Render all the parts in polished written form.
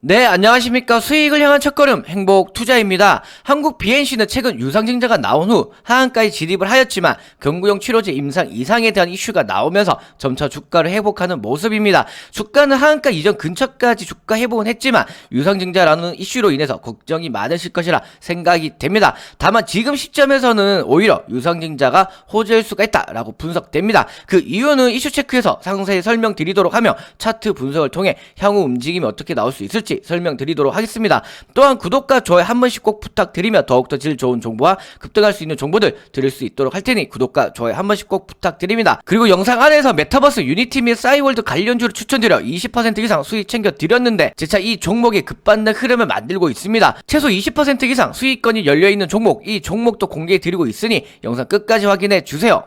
네, 안녕하십니까. 수익을 향한 첫걸음 행복투자입니다. 한국 BNC는 최근 유상증자가 나온 후 하한가에 진입을 하였지만 경구용 치료제 임상 이상에 대한 이슈가 나오면서 점차 주가를 회복하는 모습입니다. 주가는 하한가 이전 근처까지 주가 회복은 했지만 유상증자라는 이슈로 인해서 걱정이 많으실 것이라 생각이 됩니다. 다만 지금 시점에서는 오히려 유상증자가 호재일 수가 있다라고 분석됩니다. 그 이유는 이슈 체크에서 상세히 설명드리도록 하며 차트 분석을 통해 향후 움직임이 어떻게 나올 수 있을지 설명드리도록 하겠습니다. 또한 구독과 좋아요 한 번씩 꼭 부탁드리며 더욱더 질 좋은 정보와 급등할 수 있는 정보들 드릴 수 있도록 할 테니 구독과 좋아요 한 번씩 꼭 부탁드립니다. 그리고 영상 안에서 메타버스 유니티 및 싸이월드 관련주를 추천드려 20% 이상 수익 챙겨드렸는데 재차 이 종목이 급반등 흐름을 만들고 있습니다. 최소 20% 이상 수익권이 열려있는 종목, 이 종목도 공개해드리고 있으니 영상 끝까지 확인해주세요.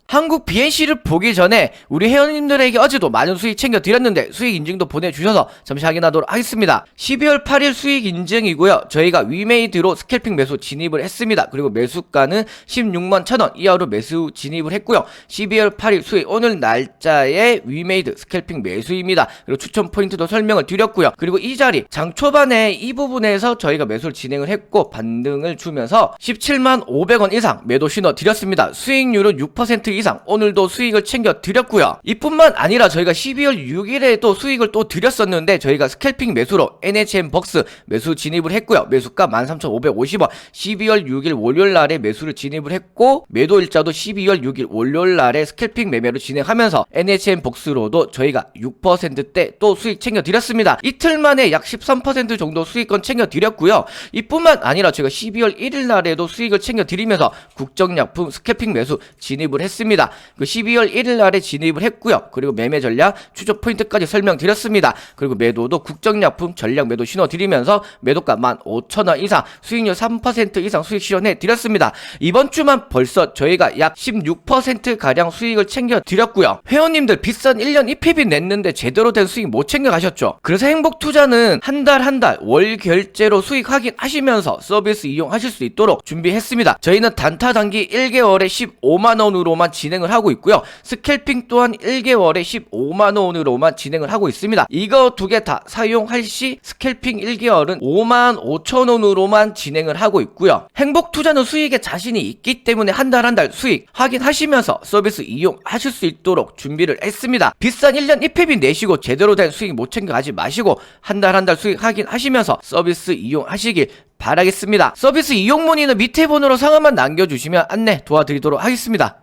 한국 BNC를 보기 전에 우리 회원님들에게 어제도 많은 수익 챙겨드렸는데 수익 인증도 보내주셔서 잠시 확인하도록 하겠습니다. 12월 8일 수익 인증이고요. 저희가 위메이드로 스캘핑 매수 진입을 했습니다. 그리고 매수가는 16만 1,000원 이하로 매수 진입을 했고요. 12월 8일 수익 오늘 날짜에 위메이드 스캘핑 매수입니다. 그리고 추천 포인트도 설명을 드렸고요. 그리고 이 자리 장 초반에 이 부분에서 저희가 매수를 진행을 했고 반등을 주면서 17만 500원 이상 매도 신호 드렸습니다. 수익률은 6% 이상 오늘도 수익을 챙겨 드렸고요. 이뿐만 아니라 저희가 12월 6일에 또 수익을 또 드렸었는데 저희가 스캘핑 매수로 NHN 벅스 매수 진입을 했고요. 매수가 13,550원 12월 6일 월요일 날에 매수를 진입을 했고 매도 일자도 12월 6일 월요일 날에 스캘핑 매매로 진행하면서 NHN 벅스로도 저희가 6%대 또 수익 챙겨 드렸습니다. 이틀 만에 약 13% 정도 수익권 챙겨 드렸고요. 이뿐만 아니라 저희가 12월 1일 날에도 수익을 챙겨 드리면서 국정약품 스캘핑 매수 진입을 했습니다. 그 12월 1일 날에 진입을 했고요. 그리고 매매 전략, 추적 포인트까지 설명드렸습니다. 그리고 매도도 국정약품 전략 매도 신호 드리면서 매도가 15,000원 이상, 수익률 3% 이상 수익 실현해 드렸습니다. 이번 주만 벌써 저희가 약 16%가량 수익을 챙겨 드렸고요. 회원님들 비싼 1년 EPB 냈는데 제대로 된 수익 못 챙겨 가셨죠? 그래서 행복투자는 한 달 월 결제로 수익 확인하시면서 서비스 이용하실 수 있도록 준비했습니다. 저희는 단타 단기 1개월에 15만원으로만 진행을 하고 있고요. 스캘핑 또한 1개월에 15만원으로만 진행을 하고 있습니다. 이거 두 개 다 사용할 시 스캘핑 1개월은 55,000원으로만 진행을 하고 있고요. 행복투자는 수익에 자신이 있기 때문에 한 달 수익 확인하시면서 서비스 이용하실 수 있도록 준비를 했습니다. 비싼 1년 EPB 내시고 제대로 된 수익 못 챙겨가지 마시고 한 달 수익 확인하시면서 서비스 이용하시길 바라겠습니다. 서비스 이용 문의는 밑에 번호로 성함만 남겨주시면 안내 도와드리도록 하겠습니다.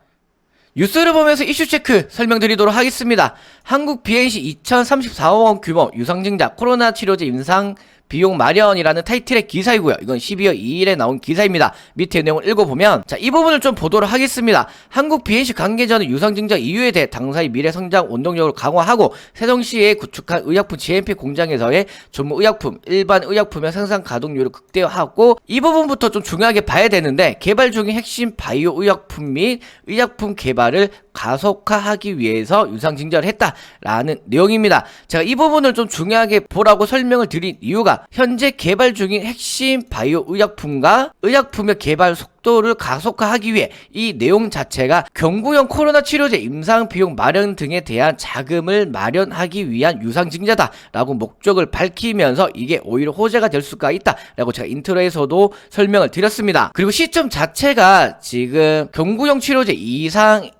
뉴스를 보면서 이슈 체크 설명드리도록 하겠습니다. 한국 BNC 2,034억 원 규모 유상증자 코로나 치료제 임상 비용 마련이라는 타이틀의 기사이고요. 이건 12월 2일에 나온 기사입니다. 밑에 내용을 읽어보면 이 부분을 좀 보도록 하겠습니다. 한국 BNC 관계자는 유상증자 이유에 대해 당사의 미래 성장 원동력을 강화하고 세종시에 구축한 의약품 GMP 공장에서의 전문 의약품, 일반 의약품의 생산 가동률을 극대화하고 이 부분부터 좀 중요하게 봐야 되는데 개발 중인 핵심 바이오 의약품 및 의약품 개발을 가속화하기 위해서 유상증자를 했다라는 내용입니다. 제가 이 부분을 좀 중요하게 보라고 설명을 드린 이유가 현재 개발 중인 핵심 바이오 의약품과 의약품의 개발 속도를 가속화하기 위해 이 내용 자체가 경구용 코로나 치료제 임상 비용 마련 등에 대한 자금을 마련하기 위한 유상증자다라고 목적을 밝히면서 이게 오히려 호재가 될 수가 있다라고 제가 인트로에서도 설명을 드렸습니다. 그리고 시점 자체가 지금 경구용 치료제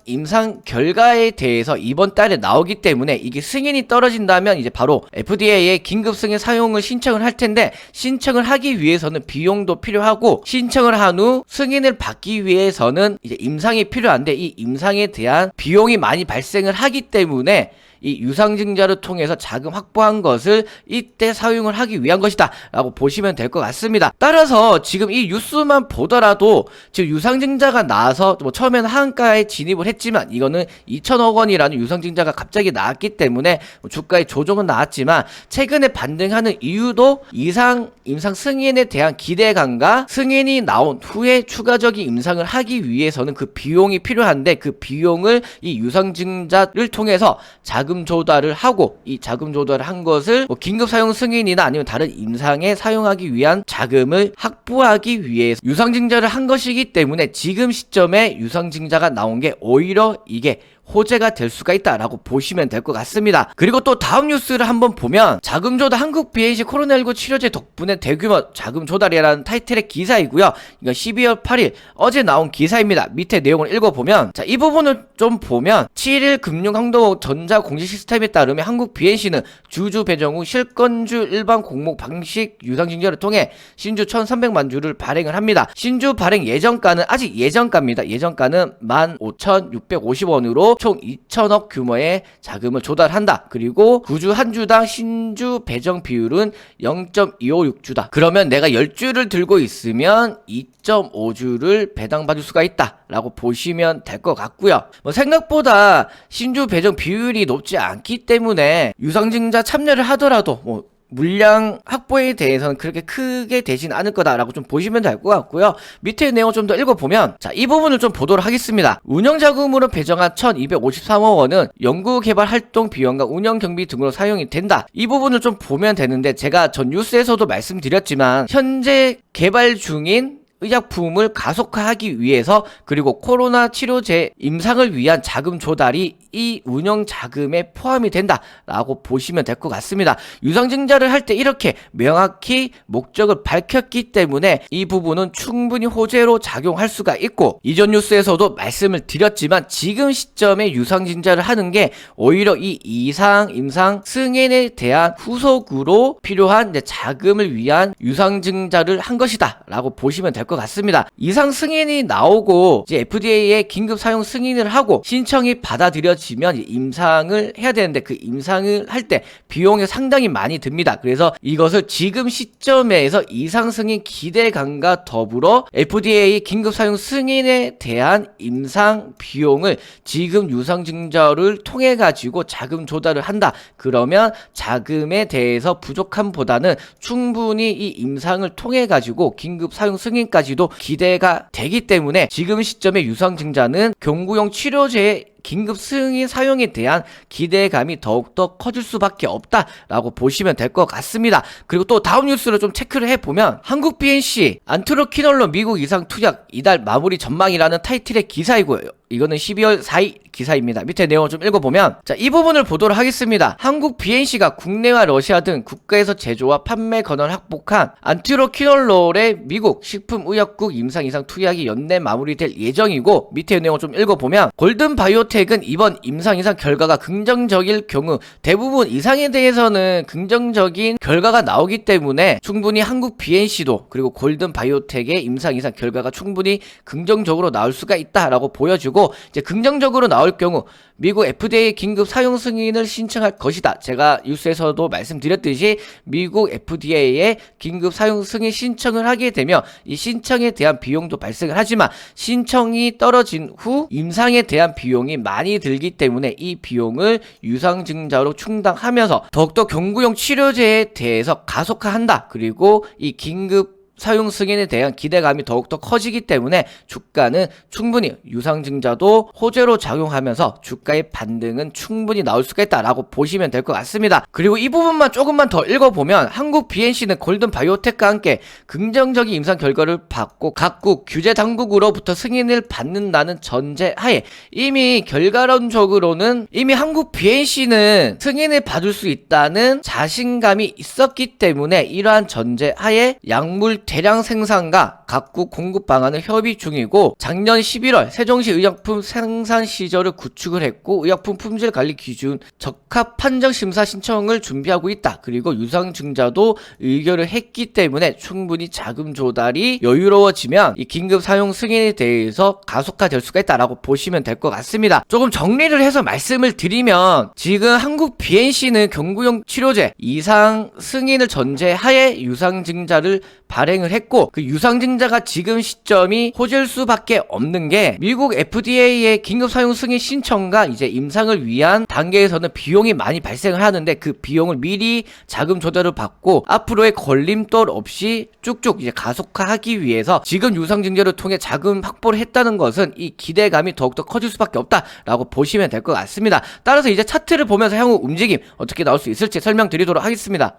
임상 결과에 대해서 이번 달에 나오기 때문에 이게 승인이 떨어진다면 이제 바로 FDA에 긴급 승인 사용을 신청을 할 텐데 신청을 하기 위해서는 비용도 필요하고 신청을 한 후 승인을 받기 위해서는 이제 임상이 필요한데 이 임상에 대한 비용이 많이 발생을 하기 때문에 이 유상증자를 통해서 자금 확보한 것을 이때 사용을 하기 위한 것이다 라고 보시면 될 것 같습니다. 따라서 지금 이 뉴스만 보더라도 지금 유상증자가 나와서 뭐 처음에는 하한가에 진입을 했지만 이거는 2,000억 원이라는 유상증자가 갑자기 나왔기 때문에 주가의 조정은 나왔지만 최근에 반등하는 이유도 임상 승인에 대한 기대감과 승인이 나온 후에 추가적인 임상을 하기 위해서는 그 비용이 필요한데 그 비용을 이 유상증자를 통해서 자금 조달을 하고 이 자금 조달을 한 것을 뭐 긴급 사용 승인이나 아니면 다른 임상에 사용하기 위한 자금을 확보하기 위해서 유상증자를 한 것이기 때문에 지금 시점에 유상증자가 나온 게 오히려 이게 호재가 될 수가 있다라고 보시면 될 것 같습니다. 그리고 또 다음 뉴스를 한번 보면 자금 조달 한국 BNC 코로나19 치료제 덕분에 대규모 자금 조달이라는 타이틀의 기사이고요. 이건 12월 8일 어제 나온 기사입니다. 밑에 내용을 읽어보면 자, 이 부분을 좀 보면 7일 금융항도 전자 공시 시스템에 따르면 한국 BNC는 주주 배정 후 실건주 일반 공모 방식 유상증자를 통해 신주 1,300만 주를 발행을 합니다. 신주 발행 예정가는 아직 예정가입니다. 예정가는 15,650원으로 총 2천억 규모의 자금을 조달한다. 그리고 구주 한 주당 신주 배정 비율은 0.256주다. 그러면 내가 10주를 들고 있으면 2.5주를 배당받을 수가 있다 라고 보시면 될 것 같고요. 생각보다 신주 배정 비율이 높지 않기 때문에 유상증자 참여를 하더라도 물량 확보에 대해서는 그렇게 크게 되진 않을 거다라고 좀 보시면 될 것 같고요. 밑에 내용 좀 더 읽어보면 자, 이 부분을 좀 보도록 하겠습니다. 운영자금으로 배정한 1,253억 원은 연구개발 활동 비용과 운영경비 등으로 사용이 된다. 이 부분을 좀 보면 되는데 제가 전 뉴스에서도 말씀드렸지만 현재 개발 중인 의약품을 가속화하기 위해서 그리고 코로나 치료제 임상을 위한 자금 조달이 이 운영 자금에 포함이 된다라고 보시면 될 것 같습니다. 유상증자를 할 때 이렇게 명확히 목적을 밝혔기 때문에 이 부분은 충분히 호재로 작용할 수가 있고 이전 뉴스에서도 말씀을 드렸지만 지금 시점에 유상증자를 하는 게 오히려 이 이상 임상 승인에 대한 후속으로 필요한 자금을 위한 유상증자를 한 것이다 라고 보시면 될 것 같습니다. 이상 승인이 나오고 이제 FDA에 긴급 사용 승인을 하고 신청이 받아들여지면 임상을 해야 되는데 그 임상을 할 때 비용이 상당히 많이 듭니다. 그래서 이것을 지금 시점에서 이상 승인 기대감과 더불어 FDA 긴급 사용 승인에 대한 임상 비용을 지금 유상증자를 통해 가지고 자금 조달을 한다. 그러면 자금에 대해서 부족함보다는 충분히 이 임상을 통해 가지고 긴급 사용 승인까지도 기대가 되기 때문에 지금 시점에 유상증자는 경구용 치료제의 긴급 승인 사용에 대한 기대감이 더욱더 커질 수밖에 없다라고 보시면 될 것 같습니다. 그리고 또 다음 뉴스를 좀 체크를 해보면 한국 BNC 안트로키놀론 미국 이상 투약 이달 마무리 전망이라는 타이틀의 기사이고요. 이거는 12월 4일 기사입니다. 밑에 내용을 좀 읽어보면 자, 이 부분을 보도록 하겠습니다. 한국 BNC가 국내와 러시아 등 국가에서 제조와 판매 권한을 확보한 안트로키놀롤의 미국 식품의약국 임상 이상 투약이 연내 마무리될 예정이고 밑에 내용을 좀 읽어보면 골든바이오텍은 이번 임상 이상 결과가 긍정적일 경우 대부분 이상에 대해서는 긍정적인 결과가 나오기 때문에 충분히 한국 BNC도 그리고 골든바이오텍의 임상 이상 결과가 충분히 긍정적으로 나올 수가 있다라고 보여주고 이제 긍정적으로 나올 경우 미국 FDA 긴급 사용 승인을 신청할 것이다. 제가 뉴스에서도 말씀드렸듯이 미국 FDA에 긴급 사용 승인 신청을 하게 되면 이 신청에 대한 비용도 발생을 하지만 신청이 떨어진 후 임상에 대한 비용이 많이 들기 때문에 이 비용을 유상증자로 충당하면서 더욱더 경구용 치료제에 대해서 가속화한다. 그리고 이 긴급 사용 승인에 대한 기대감이 더욱더 커지기 때문에 주가는 충분히 유상증자도 호재로 작용하면서 주가의 반등은 충분히 나올 수가 있다라고 보시면 될 것 같습니다. 그리고 이 부분만 조금만 더 읽어보면 한국 BNC는 골든바이오텍과 함께 긍정적인 임상 결과를 받고 각국 규제 당국으로부터 승인을 받는다는 전제하에 이미 결과론적으로는 이미 한국 BNC는 승인을 받을 수 있다는 자신감이 있었기 때문에 이러한 전제하에 약물 대량 생산과 각국 공급 방안을 협의 중이고 작년 11월 세종시 의약품 생산 시절을 구축을 했고 의약품 품질 관리 기준 적합 판정 심사 신청을 준비하고 있다. 그리고 유상증자도 의결을 했기 때문에 충분히 자금 조달이 여유로워지면 이 긴급 사용 승인에 대해서 가속화될 수가 있다라고 보시면 될 것 같습니다. 조금 정리를 해서 말씀을 드리면 지금 한국 BNC는 경구용 치료제 이상 승인을 전제하에 유상증자를 발행을 했고 그 유상증자가 지금 시점이 호재일 수밖에 없는 게 미국 FDA의 긴급 사용 승인 신청과 이제 임상을 위한 단계에서는 비용이 많이 발생을 하는데 그 비용을 미리 자금 조달을 받고 앞으로의 걸림돌 없이 쭉쭉 이제 가속화하기 위해서 지금 유상증자를 통해 자금 확보를 했다는 것은 이 기대감이 더욱더 커질 수밖에 없다라고 보시면 될 것 같습니다. 따라서 이제 차트를 보면서 향후 움직임 어떻게 나올 수 있을지 설명드리도록 하겠습니다.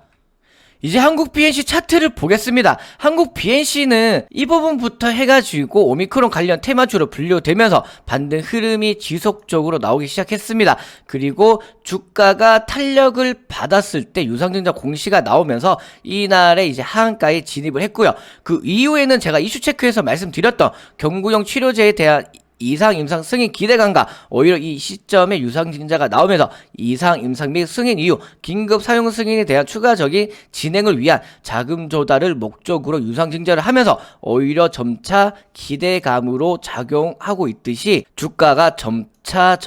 이제 한국 BNC 차트를 보겠습니다. 한국 BNC는 이 부분부터 해가지고 오미크론 관련 테마주로 분류되면서 반등 흐름이 지속적으로 나오기 시작했습니다. 그리고 주가가 탄력을 받았을 때 유상증자 공시가 나오면서 이날에 이제 하한가에 진입을 했고요. 그 이후에는 제가 이슈 체크에서 말씀드렸던 경구용 치료제에 대한 이상 임상 승인 기대감과 오히려 이 시점에 유상증자가 나오면서 이상 임상 및 승인 이후 긴급 사용 승인에 대한 추가적인 진행을 위한 자금 조달을 목적으로 유상증자를 하면서 오히려 점차 기대감으로 작용하고 있듯이 주가가 점차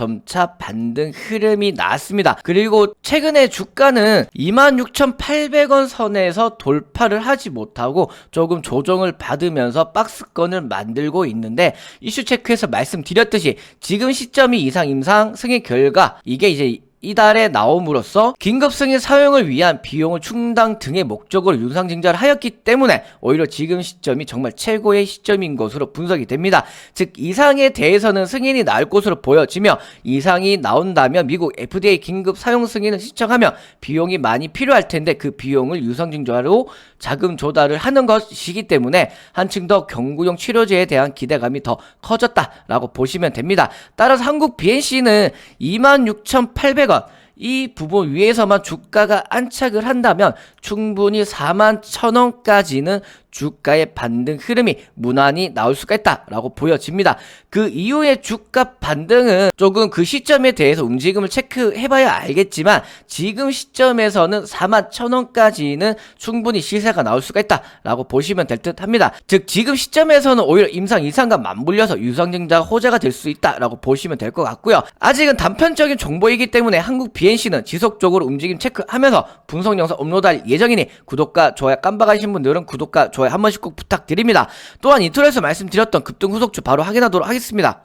반등 흐름이 나왔습니다. 그리고 최근에 주가는 26,800원 선에서 돌파를 하지 못하고 조금 조정을 받으면서 박스권을 만들고 있는데 이슈 체크에서 말씀드렸듯이 지금 시점이 이상 임상 승인 결과 이게 이제 이달에 나옴으로써 긴급 승인 사용을 위한 비용을 충당 등의 목적으로 유상증자를 하였기 때문에 오히려 지금 시점이 정말 최고의 시점인 것으로 분석이 됩니다. 즉 이상에 대해서는 승인이 나올 것으로 보여지며 이상이 나온다면 미국 FDA 긴급 사용 승인을 신청하면 비용이 많이 필요할 텐데 그 비용을 유상증자로 자금 조달을 하는 것이기 때문에 한층 더 경구용 치료제에 대한 기대감이 더 커졌다라고 보시면 됩니다. 따라서 한국 BNC는 26,800원 이 부분 위에서만 주가가 안착을 한다면 충분히 41,000원까지는 주가의 반등 흐름이 무난히 나올 수가 있다라고 보여집니다. 그 이후에 주가 반등은 조금 그 시점에 대해서 움직임을 체크해봐야 알겠지만 지금 시점에서는 41,000원까지는 충분히 시세가 나올 수가 있다라고 보시면 될 듯 합니다. 즉 지금 시점에서는 오히려 임상 이상과 맞물려서 유상증자가 호재가 될 수 있다라고 보시면 될 것 같고요. 아직은 단편적인 정보이기 때문에 한국 BNC는 지속적으로 움직임 체크하면서 분석 영상 업로드할 예정이니 구독과 좋아요 깜빡하신 분들은 구독과 좋아요 한 번씩 꼭 부탁드립니다. 또한 인트로에서 말씀드렸던 급등 후속주 바로 확인하도록 하겠습니다.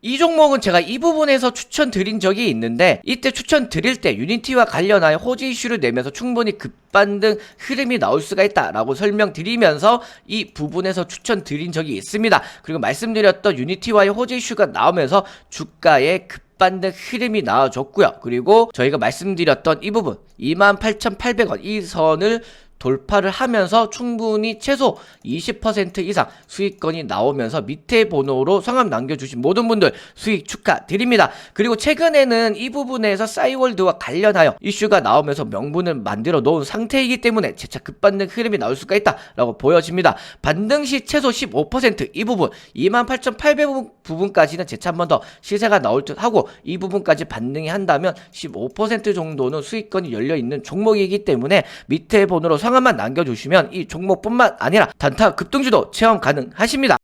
이 종목은 제가 이 부분에서 추천드린 적이 있는데 이때 추천드릴 때 유니티와 관련하여 호재 이슈를 내면서 충분히 급반등 흐름이 나올 수가 있다라고 설명드리면서 이 부분에서 추천드린 적이 있습니다. 그리고 말씀드렸던 유니티와의 호재 이슈가 나오면서 주가의 반등 흐름이 나와줬고요. 그리고 저희가 말씀드렸던 이 부분 28,800원 이 선을 돌파를 하면서 충분히 최소 20% 이상 수익권이 나오면서 밑에 번호로 성함 남겨주신 모든 분들 수익 축하드립니다. 그리고 최근에는 이 부분에서 싸이월드와 관련하여 이슈가 나오면서 명분을 만들어 놓은 상태이기 때문에 재차 급반등 흐름이 나올 수가 있다라고 보여집니다. 반등 시 최소 15%이 부분 28,800원 부분까지는 재차 한 번 더 시세가 나올 듯 하고 이 부분까지 반등이 한다면 15% 정도는 수익권이 열려있는 종목이기 때문에 밑에 번호로 성함만 남겨주시면 이 종목뿐만 아니라 단타 급등주도 체험 가능하십니다.